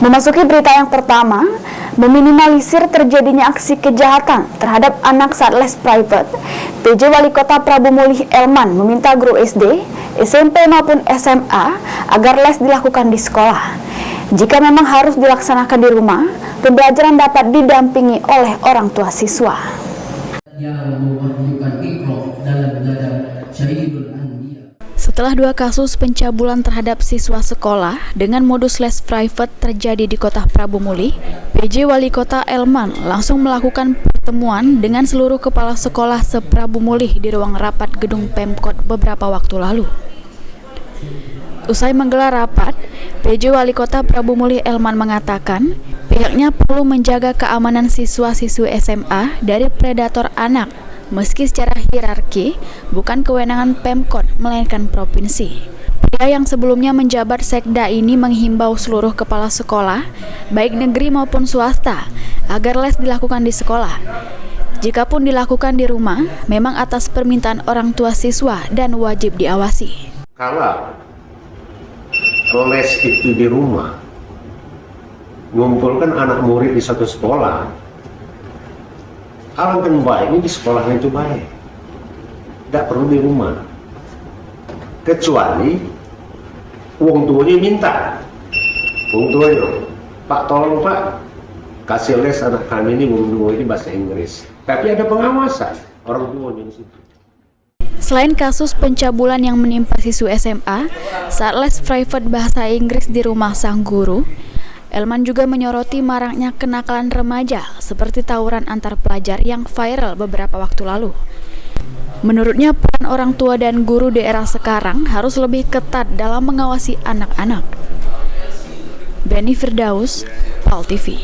Memasuki berita yang pertama, meminimalisir terjadinya aksi kejahatan terhadap anak saat les private, PJ Wali Kota Prabu Mulih Elman meminta guru SD, SMP maupun SMA agar les dilakukan di sekolah. Jika memang harus dilaksanakan di rumah, pembelajaran dapat didampingi oleh orang tua siswa. Setelah 2 kasus pencabulan terhadap siswa sekolah dengan modus les private terjadi di Kota Prabu Mulih, PJ Wali Kota Elman langsung melakukan pertemuan dengan seluruh kepala sekolah se-Prabu Mulih di ruang rapat gedung Pemkot beberapa waktu lalu. Usai menggelar rapat, PJ Wali Kota Prabu Mulih Elman mengatakan pihaknya perlu menjaga keamanan siswa-siswi SMA dari predator anak. Meski secara hierarki bukan kewenangan Pemkot melainkan provinsi. Pria yang sebelumnya menjabat Sekda ini menghimbau seluruh kepala sekolah, baik negeri maupun swasta, agar les dilakukan di sekolah. Jikapun dilakukan di rumah, memang atas permintaan orang tua siswa dan wajib diawasi. Kalau les itu di rumah, mengumpulkan anak murid di satu sekolah, alangkah baik ini di sekolahnya itu baik, tidak perlu di rumah. Kecuali uang tuanya minta, uang tuanya, Pak tolong Pak kasih les anak kami ini uang ini bahasa Inggris. Tapi ada pengawasan orang tuanya di situ. Selain kasus pencabulan yang menimpa siswa SMA saat les private bahasa Inggris di rumah sang guru, Elman juga menyoroti maraknya kenakalan remaja seperti tawuran antar pelajar yang viral beberapa waktu lalu. Menurutnya peran orang tua dan guru di era sekarang harus lebih ketat dalam mengawasi anak-anak. Benny Firdaus, PAL TV.